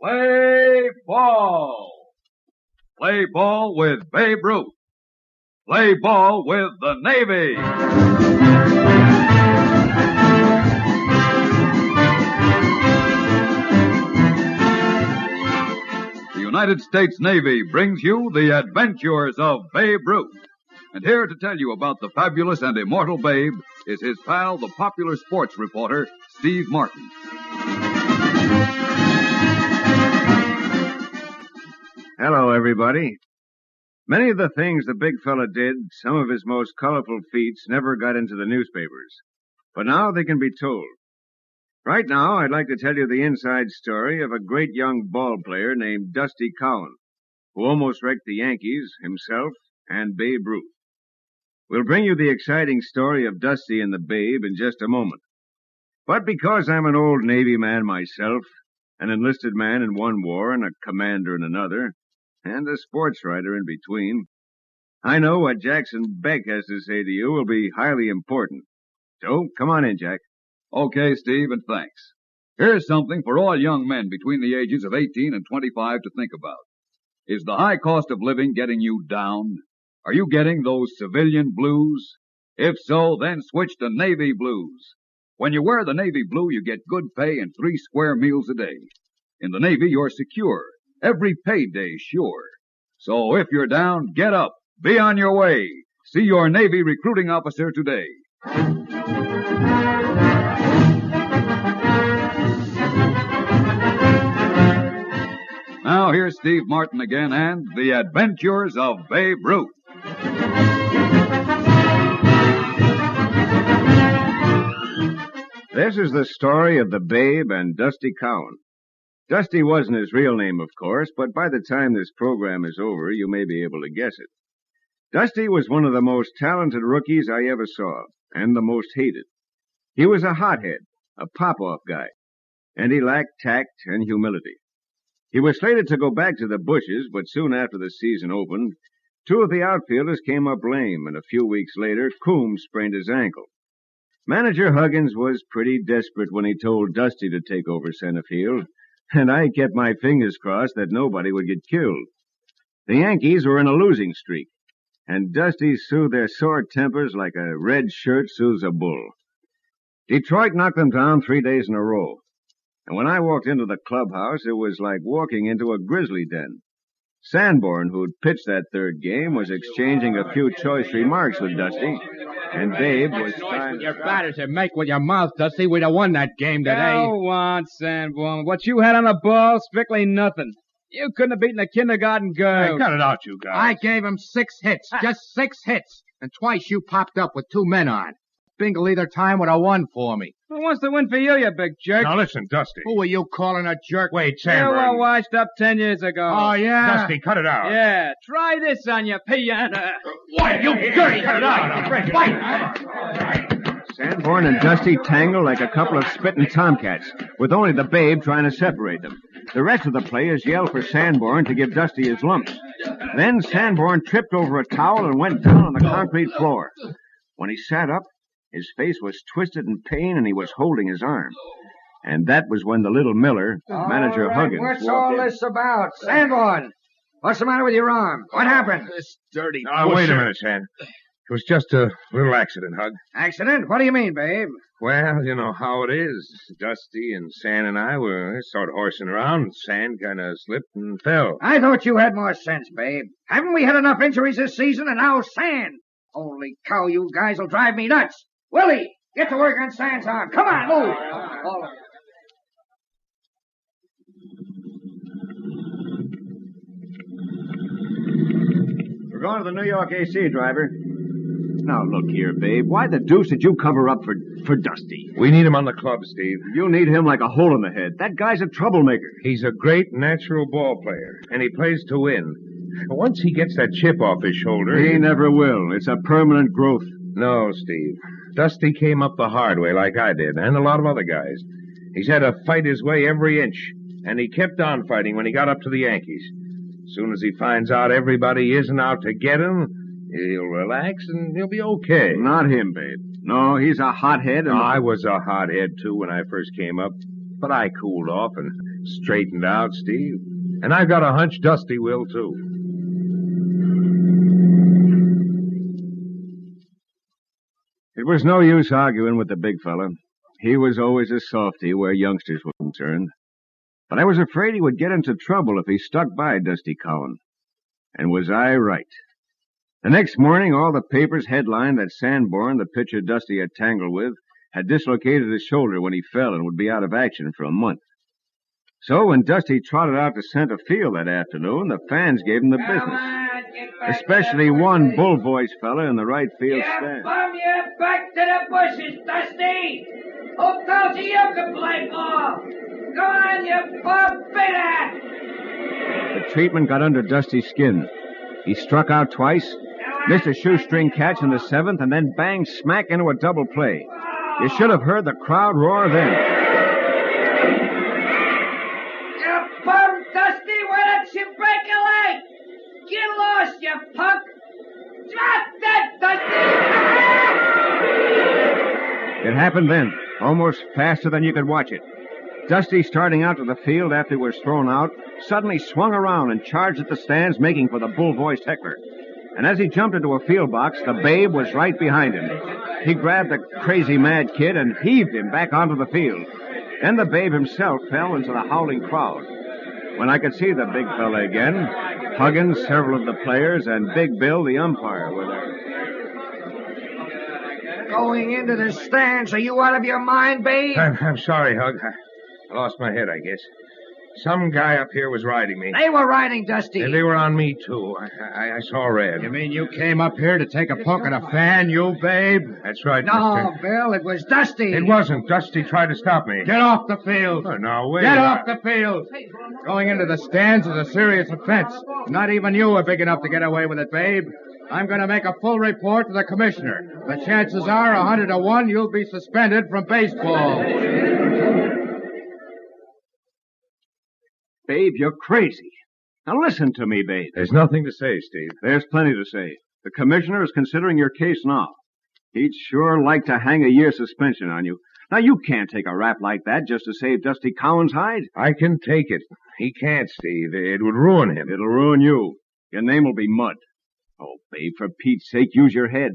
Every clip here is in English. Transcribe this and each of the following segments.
Play ball! Play ball with Babe Ruth. Play ball with the Navy. The United States Navy brings you the adventures of Babe Ruth. And here to tell you about the fabulous and immortal Babe is his pal, the popular sports reporter, Steve Martin. Hello, everybody. Many of the things the big fella did, some of his most colorful feats, never got into the newspapers. But now they can be told. Right now, I'd like to tell you the inside story of a great young ball player named Dusty Cowan, who almost wrecked the Yankees, himself, and Babe Ruth. We'll bring you the exciting story of Dusty and the Babe in just a moment. But because I'm an old Navy man myself, an enlisted man in one war and a commander in another, and a sports writer in between, I know what Jackson Beck has to say to you will be highly important. So, come on in, Jack. Okay, Steve, and thanks. Here's something for all young men between the ages of 18 and 25 to think about. Is the high cost of living getting you down? Are you getting those civilian blues? If so, then switch to Navy Blues. When you wear the Navy blue, you get good pay and 3 square meals a day. In the Navy, you're secure. Every payday's sure. So if you're down, get up. Be on your way. See your Navy recruiting officer today. Now here's Steve Martin again and the adventures of Babe Ruth. This is the story of the Babe and Dusty Cowan. Dusty wasn't his real name, of course, but by the time this program is over, you may be able to guess it. Dusty was one of the most talented rookies I ever saw, and the most hated. He was a hothead, a pop-off guy, and he lacked tact and humility. He was slated to go back to the bushes, but soon after the season opened, 2 of the outfielders came up lame, and a few weeks later, Coombs sprained his ankle. Manager Huggins was pretty desperate when he told Dusty to take over center field, and I kept my fingers crossed that nobody would get killed. The Yankees were in a losing streak, and Dusty soothed their sore tempers like a red shirt soothes a bull. Detroit knocked them down 3 days in a row, and when I walked into the clubhouse, it was like walking into a grizzly den. Sanborn, who'd pitched that third game, was exchanging a few choice remarks with Dusty, and Babe was trying... Your batters to make with your mouth, Dusty. We'd have won that game today. Go on, Sanborn. What you had on the ball, strictly nothing. You couldn't have beaten a kindergarten girl. Hey, cut it out, you guys. I gave him 6 hits. Just 6 hits. And twice you popped up with 2 men on. Bingle either time would have won for me. Who wants to win for you jerk? Now listen, Dusty. Who are you calling a jerk? Wait, Sanborn. You were washed up 10 years ago. Oh, yeah? Dusty, cut it out. Yeah, try this on your piano. What? You dirty! Cut it out. Fight! Sanborn and Dusty tangled like a couple of spitting tomcats, with only the Babe trying to separate them. The rest of the players yelled for Sanborn to give Dusty his lumps. Then Sanborn tripped over a towel and went down on the concrete floor. When he sat up, his face was twisted in pain, and he was holding his arm. And that was when the little Miller, Manager Huggins, what's all this about? Sanborn, what's the matter with your arm? What happened? This dirty wait a minute, San. It was just a little accident, Hug. Accident? What do you mean, Babe? Well, you know how it is. Dusty and San and I were sort of horsing around, and San kind of slipped and fell. I thought you had more sense, Babe. Haven't we had enough injuries this season, and now San? Holy cow, you guys will drive me nuts. Willie, get to work on San's arm. Come on, move. All of you. We're going to the New York AC, driver. Now, look here, Babe. Why the deuce did you cover up for Dusty? We need him on the club, Steve. You need him like a hole in the head. That guy's a troublemaker. He's a great natural ball player, and he plays to win. Once he gets that chip off his shoulder... He never will. It's a permanent growth. No, Steve. Dusty came up the hard way like I did, and a lot of other guys. He's had to fight his way every inch, and he kept on fighting when he got up to the Yankees. As soon as he finds out everybody isn't out to get him, he'll relax and he'll be okay. Not him, Babe. No, he's a hothead. And I was a hothead, too, when I first came up. But I cooled off and straightened out, Steve. And I got a hunch Dusty will, too. It was no use arguing with the big fella. He was always a softy where youngsters were concerned. But I was afraid he would get into trouble if he stuck by Dusty Cowan. And was I right? The next morning, all the papers headlined that Sanborn, the pitcher Dusty had tangled with, had dislocated his shoulder when he fell and would be out of action for a month. So when Dusty trotted out to center field that afternoon, the fans gave him the business. Especially one bull-voiced fella in the right field stand. Bum you back to the bushes, Dusty! Who told you you could play ball? Go on, you bum bitter! The treatment got under Dusty's skin. He struck out twice, missed a shoestring catch in the seventh, and then banged smack into a double play. You should have heard the crowd roar then. You bum, Dusty! Why don't you break a leg? Get lost, you punk! Drop that, Dusty! It happened then, almost faster than you could watch it. Dusty, starting out to the field after he was thrown out, suddenly swung around and charged at the stands, making for the bull-voiced heckler. And as he jumped into a field box, the babe was right behind him. He grabbed the crazy mad kid and heaved him back onto the field. Then the babe himself fell into the howling crowd. When I could see the big fella again, Huggins, several of the players, and Big Bill, the umpire, were there. Going into the stands, are you out of your mind, babe? I'm sorry, Hug. I lost my head, I guess. Some guy up here was riding me. They were riding, Dusty. And they were on me, too. I saw red. You mean you came up here to take a poke at a fan, you babe? That's right, No, mister. Bill, it was Dusty. It wasn't. Dusty tried to stop me. Get off the field. Oh, no, wait. Get off the field. Going into the stands is a serious offense. Not even you are big enough to get away with it, babe. I'm going to make a full report to the commissioner. The chances are 100 to 1 you'll be suspended from baseball. Babe, you're crazy. Now listen to me, babe. There's nothing to say, Steve. There's plenty to say. The commissioner is considering your case now. He'd sure like to hang a year's suspension on you. Now, you can't take a rap like that just to save Dusty Cowan's hide. I can take it. He can't, Steve. It would ruin him. It'll ruin you. Your name will be mud. Oh, babe, for Pete's sake, use your head.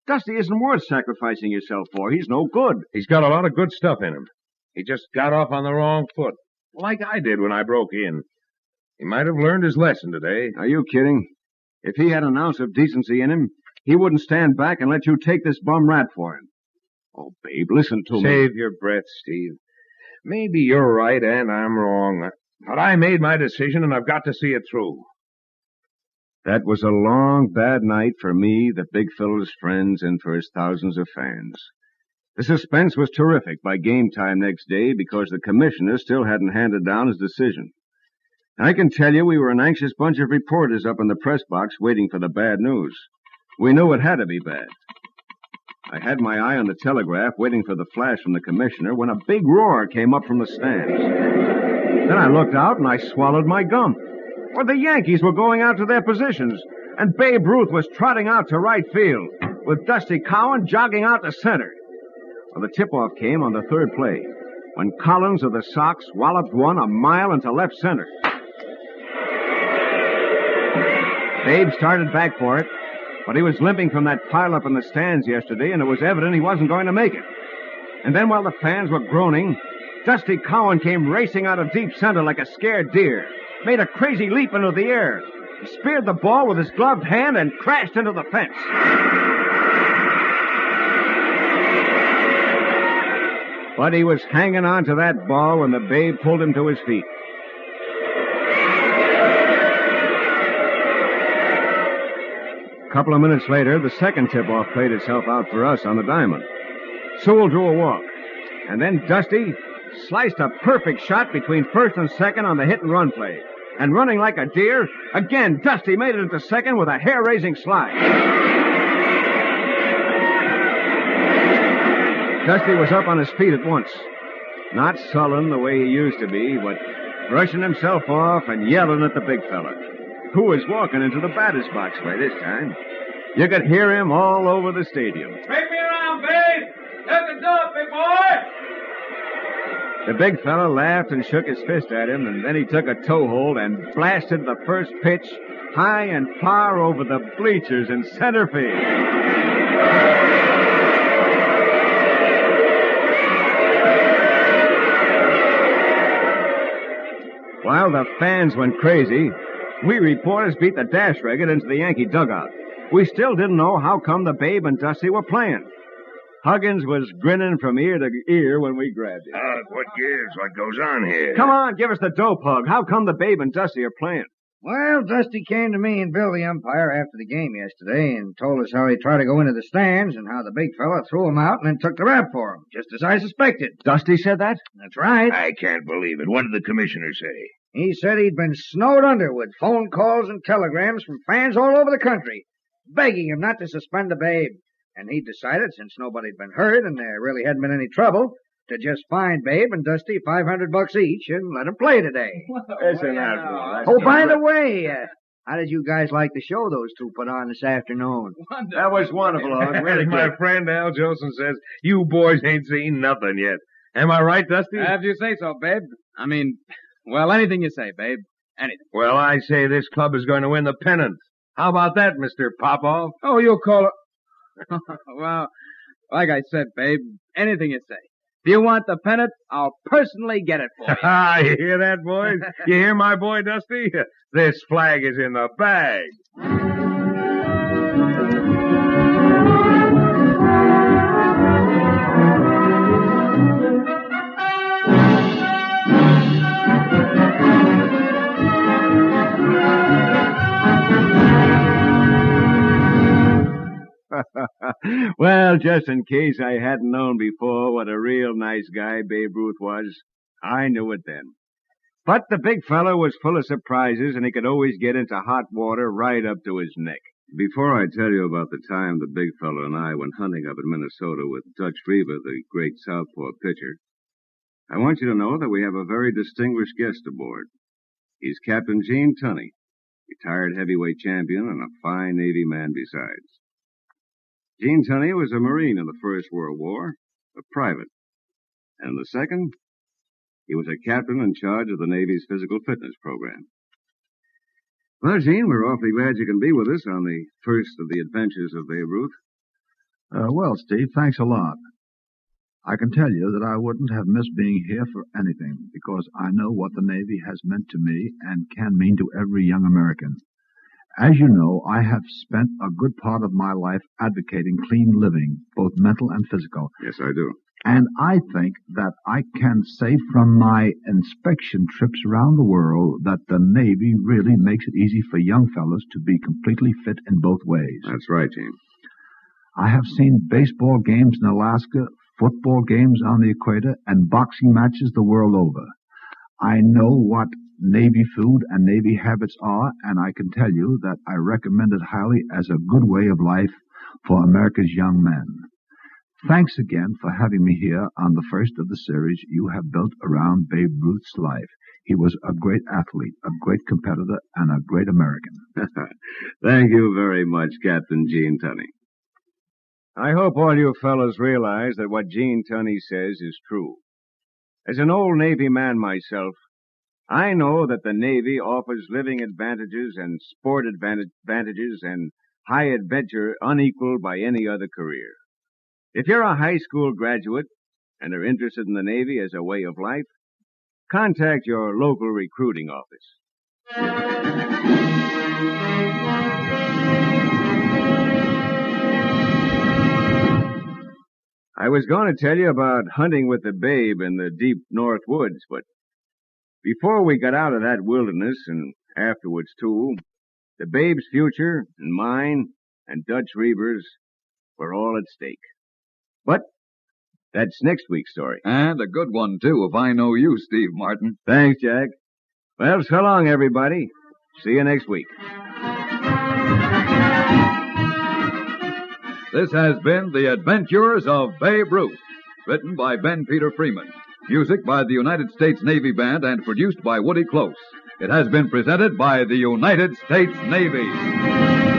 Dusty isn't worth sacrificing yourself for. He's no good. He's got a lot of good stuff in him. He just got off on the wrong foot, like I did when I broke in. He might have learned his lesson today. Are you kidding? If he had an ounce of decency in him, he wouldn't stand back and let you take this bum rap for him. Oh, babe, listen to me. Save your breath, Steve. Maybe you're right and I'm wrong. But I made my decision and I've got to see it through. That was a long, bad night for me, the big fella's friends, and for his thousands of fans. The suspense was terrific by game time next day because the commissioner still hadn't handed down his decision. I can tell you we were an anxious bunch of reporters up in the press box waiting for the bad news. We knew it had to be bad. I had my eye on the telegraph waiting for the flash from the commissioner when a big roar came up from the stands. Then I looked out and I swallowed my gum. Well, the Yankees were going out to their positions, and Babe Ruth was trotting out to right field, with Dusty Cowan jogging out to center. Well, the tip-off came on the third play, when Collins of the Sox walloped one a mile into left center. Babe started back for it, but he was limping from that pile-up in the stands yesterday, and it was evident he wasn't going to make it. And then while the fans were groaning, Dusty Cowan came racing out of deep center like a scared deer, made a crazy leap into the air. He speared the ball with his gloved hand and crashed into the fence. But he was hanging on to that ball when the Babe pulled him to his feet. A couple of minutes later, the second tip-off played itself out for us on the diamond. Sewell drew a walk, and then Dusty sliced a perfect shot between first and second on the hit-and-run play. And running like a deer, again, Dusty made it into second with a hair-raising slide. Dusty was up on his feet at once. Not sullen the way he used to be, but brushing himself off and yelling at the big fella, who was walking into the batter's box by this time. You could hear him all over the stadium. Bring me around, babe. Let the door, big boy. The big fella laughed and shook his fist at him, and then he took a toe hold and blasted the first pitch high and far over the bleachers in center field. While the fans went crazy, we reporters beat the dash record into the Yankee dugout. We still didn't know how come the Babe and Dusty were playing. Huggins was grinning from ear to ear when we grabbed him. What gives? What goes on here? Come on, give us the dope hug. How come the Babe and Dusty are playing? Well, Dusty came to me and Bill, the umpire, after the game yesterday and told us how he tried to go into the stands and how the big fella threw him out and then took the rap for him, just as I suspected. Dusty said that? That's right. I can't believe it. What did the commissioner say? He said he'd been snowed under with phone calls and telegrams from fans all over the country, begging him not to suspend the Babe. And he decided, since nobody'd been hurt and there really hadn't been any trouble, to just fine Babe and Dusty $500 each and let them play today. Isn't that right? Oh, by the way, how did you guys like the show those two put on this afternoon? That was wonderful, Hog. Really My good. friend Al Jolson says you boys ain't seen nothing yet. Am I right, Dusty? If you say so, Babe. I mean, well, anything you say, Babe. Anything. Well, I say this club is going to win the pennant. How about that, Mr. Popoff? Oh, you'll call it... Well, like I said, Babe, anything you say. If you want the pennant, I'll personally get it for you. You hear that, boys? You hear my boy, Dusty? This flag is in the bag. Well, just in case I hadn't known before what a real nice guy Babe Ruth was, I knew it then. But the big fella was full of surprises, and he could always get into hot water right up to his neck. Before I tell you about the time the big fella and I went hunting up in Minnesota with Dutch Reaver, the great southpaw pitcher, I want you to know that we have a very distinguished guest aboard. He's Captain Gene Tunney, retired heavyweight champion and a fine Navy man besides. Gene Tunney was a Marine in the First World War, a private. And in the Second, he was a captain in charge of the Navy's physical fitness program. Well, Gene, we're awfully glad you can be with us on the first of the adventures of Babe Ruth. Well, Steve, thanks a lot. I can tell you that I wouldn't have missed being here for anything, because I know what the Navy has meant to me and can mean to every young American. As you know, I have spent a good part of my life advocating clean living, both mental and physical. Yes, I do. And I think that I can say from my inspection trips around the world that the Navy really makes it easy for young fellows to be completely fit in both ways. That's right, Gene. I have seen baseball games in Alaska, football games on the equator, and boxing matches the world over. I know what Navy food and Navy habits are, and I can tell you that I recommend it highly as a good way of life for America's young men. Thanks again for having me here on the first of the series you have built around Babe Ruth's life. He was a great athlete, a great competitor, and a great American. Thank you very much, Captain Gene Tunney. I hope all you fellows realize that what Gene Tunney says is true. As an old Navy man myself, I know that the Navy offers living advantages and sport advantages and high adventure unequaled by any other career. If you're a high school graduate and are interested in the Navy as a way of life, contact your local recruiting office. I was going to tell you about hunting with the Babe in the deep north woods, but before we got out of that wilderness, and afterwards too, the Babe's future and mine and Dutch Reaver's were all at stake. But that's next week's story. And a good one, too, if I know you, Steve Martin. Thanks, Jack. Well, so long, everybody. See you next week. This has been The Adventures of Babe Ruth, written by Ben Peter Freeman. Music by the United States Navy Band and produced by Woody Close. It has been presented by the United States Navy.